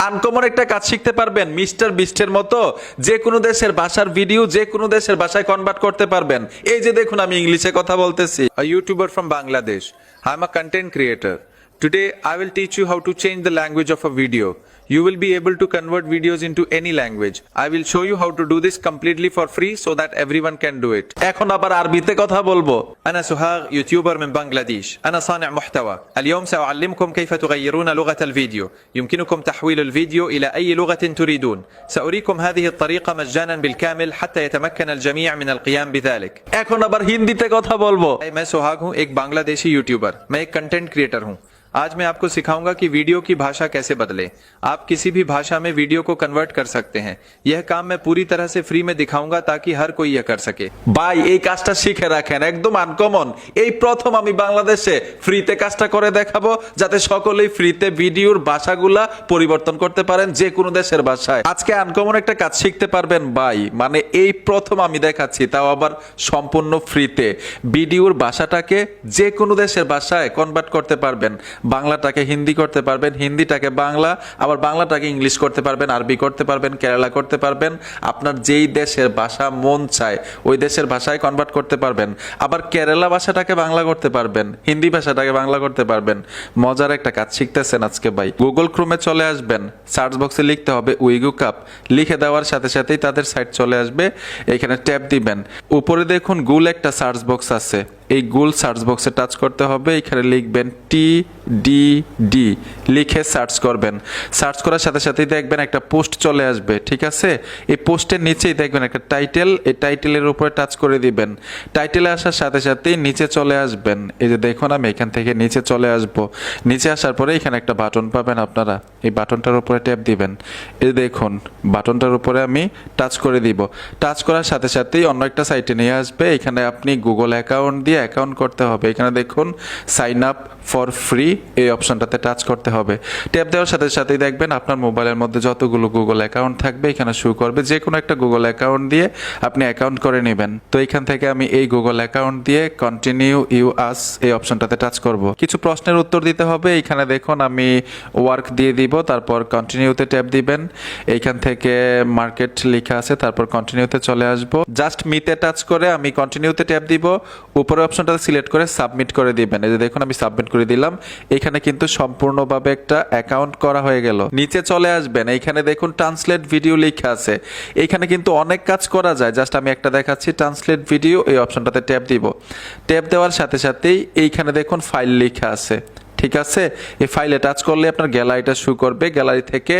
Uncommon একটা কাজ শিখতে পারবেন মিস্টার বিস্টের মতো। যে কোনো দেশের ভাষার ভিডিও যে কোনো দেশের ভাষায় কনভার্ট করতে পারবেন। এই যে দেখুন আমি ইংলিশে কথা বলতেছি। A YouTuber from Bangladesh. I'm a content creator. Today I will teach you how to change the language of a video. You will be able to convert videos into any language. I will show you how to do this completely for free so that everyone can do it. এখন আবার আরবিতে কথা বলবো। أنا سهاغ يوتيوبر من بنغلاديش. أنا صانع محتوى. اليوم سأعلمكم كيف تغيرون لغة الفيديو. يمكنكم تحويل الفيديو إلى أي لغة تريدون. سأريكم هذه الطريقة مجانا بالكامل حتى يتمكن الجميع من القيام بذلك. এখন আবার হিন্দিতে কথা বলবো। मैं सुहाग हूँ, एक बांग्लादेशी यूट्यूबर। मैं एक कंटेंट क्रिएटर हूँ। आज मैं आपको सिखाऊंगा कि वीडियो की भाषा कैसे बदले। आप किसी भी भाषा में वीडियो को कन्वर्ट कर सकते हैं। यह काम मैं पूरी तरह से फ्री में दिखाऊंगा ताकि हर कोई यह कर सके। ভাই এই কাজটা শিখে রাখেন, একদম আনকমন। এই প্রথম আমি বাংলাদেশে ফ্রিতে কাজটা করে দেখাবো যাতে সকলেই ফ্রিতে ভিডিওর ভাষাগুলা পরিবর্তন করতে পারেন যে কোনো দেশের ভাষায়। আজকে আনকমন একটা কাজ শিখতে পারবেন ভাই, মানে এই প্রথম আমি দেখাচ্ছি, তাও আবার সম্পূর্ণ ফ্রিতে। ভিডিওর ভাষাটাকে যে কোনো দেশের ভাষায় কনভার্ট করতে পারবেন। বাংলাটাকে হিন্দি করতে পারবেন, হিন্দিটাকে বাংলা, আবার বাংলাটাকে ইংলিশ করতে পারবেন, আরবি করতে পারবেন, কেরালা করতে পারবেন। আপনার যেই দেশের ভাষা মন চায় ওই দেশের ভাষায় কনভার্ট করতে পারবেন। আবার কেরালা ভাষাটাকে বাংলা করতে পারবেন, হিন্দি ভাষাটাকে বাংলা করতে পারবেন। মজার একটা কাজ শিখতেছেন আজকে ভাই। গুগল ক্রোমে চলে আসবেন, সার্চ বক্সে লিখতে হবে উইগু কাপ। লিখে দেওয়ার সাথে সাথেই তাদের সাইট চলে আসবে। এখানে ট্যাপ দিবেন, উপরে দেখুন গুল একটা সার্চ বক্স আছে। এই গুল সার্চ বক্সে টাচ করতে হবে। এখানে লিখবেন TDD, লিখে সার্চ করবেন। সার্চ করার সাথে সাথেই দেখবেন একটা পোস্ট চলে আসবে, ঠিক আছে? এই পোস্টের নিচেই দেখবেন একটা টাইটেল, এই টাইটেলের উপরে টাচ করে দিবেন। টাইটেলে আসার সাথে সাথেই নিচে চলে আসবেন। এই যে দেখুন আমি এখান থেকে নিচে চলে আসব। নিচে আসার পরে এখানে একটা বাটন পাবেন আপনারা, এই বাটনটার উপরে ট্যাপ দিবেন। এই দেখুন বাটনটার উপরে আমি টাচ করে দিব। টাচ করার সাথে সাথেই অন্য একটা সাইটে নিয়ে আসবে। এখানে আপনি গুগল অ্যাকাউন্ট দিয়ে অ্যাকাউন্ট করতে হবে। এখানে দেখুন সাইন আপ ফর ফ্রি, এই অপশনটাতে টাচ করতে হবে। ট্যাপ দেওয়ার সাথে সাথেই দেখবেন আপনার মোবাইলের মধ্যে যতগুলো গুগল অ্যাকাউন্ট থাকবে এখানে শো করবে। যে কোনো একটা গুগল অ্যাকাউন্ট দিয়ে আপনি অ্যাকাউন্ট করে নেবেন। তো এখান থেকে আমি এই গুগল অ্যাকাউন্ট দিয়ে কন্টিনিউ ইউ আস এই অপশনটাতে টাচ করব। কিছু প্রশ্নের উত্তর দিতে হবে। এখানে দেখুন আমি ওয়ার্ক দিয়ে দিব, তারপর কন্টিনিউতে ট্যাপ দিবেন। এইখান থেকে মার্কেট লেখা আছে, তারপর কন্টিনিউতে চলে আসব। জাস্ট মিতে টাচ করে আমি কন্টিনিউতে ট্যাপ দিব। উপরে অপশনটা সিলেক্ট করে সাবমিট করে দিবেন। এই যে দেখুন আমি সাবমিট করে দিলাম। এখানে কিন্তু সম্পূর্ণভাবে একটা অ্যাকাউন্ট করা হয়ে গেল। নিচে চলে আসবেন, এইখানে দেখুন ট্রান্সলেট ভিডিও লেখা আছে। এইখানে কিন্তু অনেক কাজ করা যায়, জাস্ট আমি একটা দেখাচ্ছি। ট্রান্সলেট ভিডিও এই অপশনটাতে ট্যাপ দিব। ট্যাপ দেওয়ার সাথে সাথেই এইখানে দেখুন ফাইল লেখা আছে, ঠিক আছে? এই ফাইলে টাচ করলে আপনার গ্যালারিটা শো করবে। গ্যালারি থেকে